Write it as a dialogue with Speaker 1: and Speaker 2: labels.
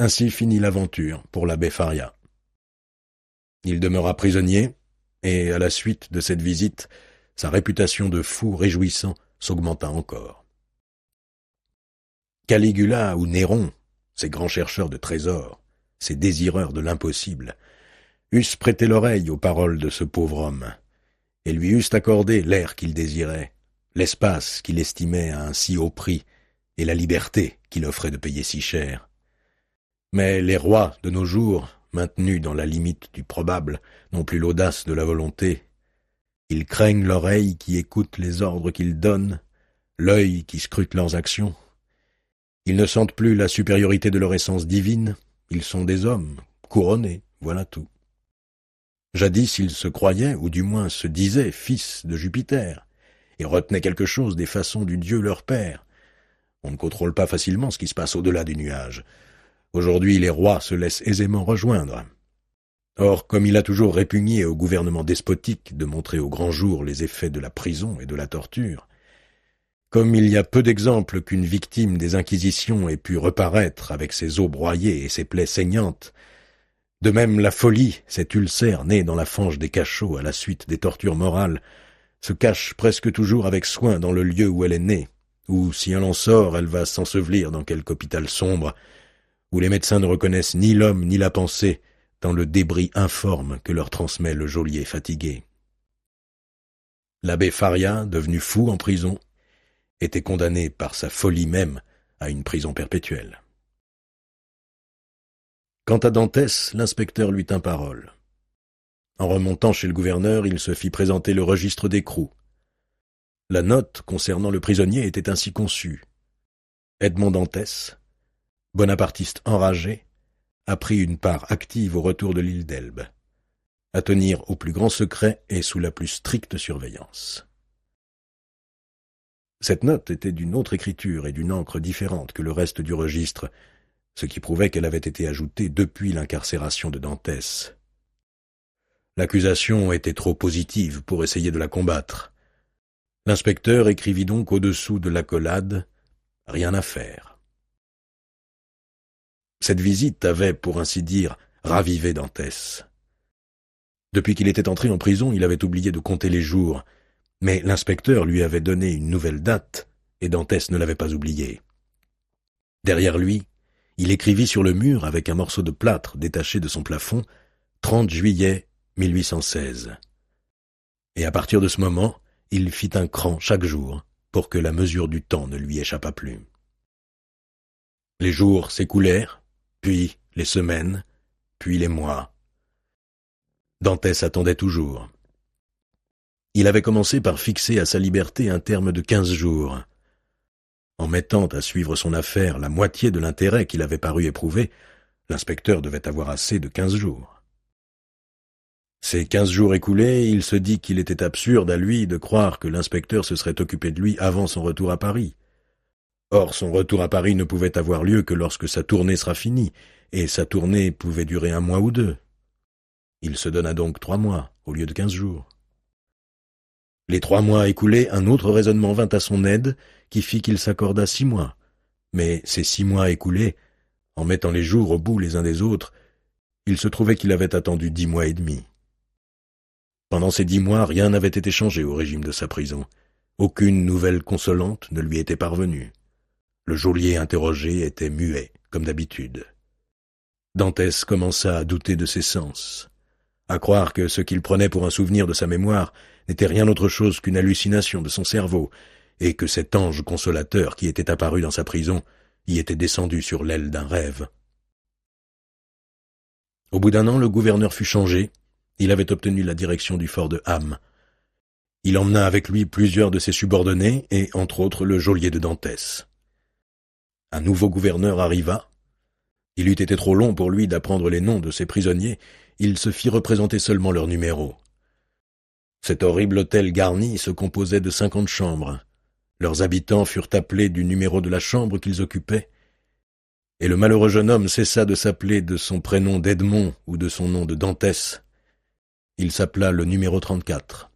Speaker 1: Ainsi finit l'aventure pour l'abbé Faria. Il demeura prisonnier, et à la suite de cette visite, sa réputation de fou réjouissant s'augmenta encore. Caligula ou Néron, ces grands chercheurs de trésors, ces désireurs de l'impossible, eussent prêté l'oreille aux paroles de ce pauvre homme, et lui eussent accordé l'air qu'il désirait, l'espace qu'il estimait à un si haut prix, et la liberté qu'il offrait de payer si cher. Mais les rois de nos jours, maintenus dans la limite du probable, n'ont plus l'audace de la volonté. Ils craignent l'oreille qui écoute les ordres qu'ils donnent, l'œil qui scrute leurs actions. Ils ne sentent plus la supériorité de leur essence divine, ils sont des hommes, couronnés, voilà tout. Jadis ils se croyaient, ou du moins se disaient, fils de Jupiter, et retenaient quelque chose des façons du Dieu leur père. On ne contrôle pas facilement ce qui se passe au-delà du nuage. Aujourd'hui, les rois se laissent aisément rejoindre. Or, comme il a toujours répugné au gouvernement despotique de montrer au grand jour les effets de la prison et de la torture, comme il y a peu d'exemples qu'une victime des Inquisitions ait pu reparaître avec ses os broyés et ses plaies saignantes, de même la folie, cet ulcère né dans la fange des cachots à la suite des tortures morales, se cache presque toujours avec soin dans le lieu où elle est née, où, si elle en sort, elle va s'ensevelir dans quelque hôpital sombre, où les médecins ne reconnaissent ni l'homme ni la pensée dans le débris informe que leur transmet le geôlier fatigué. L'abbé Faria, devenu fou en prison, était condamné par sa folie même à une prison perpétuelle. Quant à Dantès, l'inspecteur lui tint parole. En remontant chez le gouverneur, il se fit présenter le registre d'écrou. La note concernant le prisonnier était ainsi conçue. Edmond Dantès, bonapartiste enragé, a pris une part active au retour de l'île d'Elbe, à tenir au plus grand secret et sous la plus stricte surveillance. Cette note était d'une autre écriture et d'une encre différente que le reste du registre, ce qui prouvait qu'elle avait été ajoutée depuis l'incarcération de Dantès. L'accusation était trop positive pour essayer de la combattre. L'inspecteur écrivit donc au-dessous de l'accolade « Rien à faire ». Cette visite avait, pour ainsi dire, ravivé Dantès. Depuis qu'il était entré en prison, il avait oublié de compter les jours, mais l'inspecteur lui avait donné une nouvelle date, et Dantès ne l'avait pas oublié. Derrière lui, il écrivit sur le mur, avec un morceau de plâtre détaché de son plafond, « 30 juillet 1816 ». Et à partir de ce moment, il fit un cran chaque jour, pour que la mesure du temps ne lui échappât plus. Les jours s'écoulèrent, puis les semaines, puis les mois. Dantès attendait toujours. Il avait commencé par fixer à sa liberté un terme de 15 jours. En mettant à suivre son affaire la moitié de l'intérêt qu'il avait paru éprouver, l'inspecteur devait avoir assez de 15 jours. Ces 15 jours écoulés, il se dit qu'il était absurde à lui de croire que l'inspecteur se serait occupé de lui avant son retour à Paris. Or, son retour à Paris ne pouvait avoir lieu que lorsque sa tournée sera finie, et sa tournée pouvait durer 1 mois ou 2. Il se donna donc 3 mois, au lieu de 15 jours. Les 3 mois écoulés, un autre raisonnement vint à son aide, qui fit qu'il s'accorda 6 mois. Mais ces 6 mois écoulés, en mettant les jours au bout les uns des autres, il se trouvait qu'il avait attendu 10 mois et demi. Pendant ces 10 mois, rien n'avait été changé au régime de sa prison. Aucune nouvelle consolante ne lui était parvenue. Le geôlier interrogé était muet, comme d'habitude. Dantès commença à douter de ses sens, à croire que ce qu'il prenait pour un souvenir de sa mémoire n'était rien autre chose qu'une hallucination de son cerveau, et que cet ange consolateur qui était apparu dans sa prison y était descendu sur l'aile d'un rêve. Au bout d'1 an, le gouverneur fut changé. Il avait obtenu la direction du fort de Ham. Il emmena avec lui plusieurs de ses subordonnés, et entre autres le geôlier de Dantès. Un nouveau gouverneur arriva. Il eût été trop long pour lui d'apprendre les noms de ses prisonniers, il se fit représenter seulement leurs numéros. Cet horrible hôtel garni se composait de 50 chambres. Leurs habitants furent appelés du numéro de la chambre qu'ils occupaient, et le malheureux jeune homme cessa de s'appeler de son prénom d'Edmond ou de son nom de Dantès. Il s'appela le numéro 34.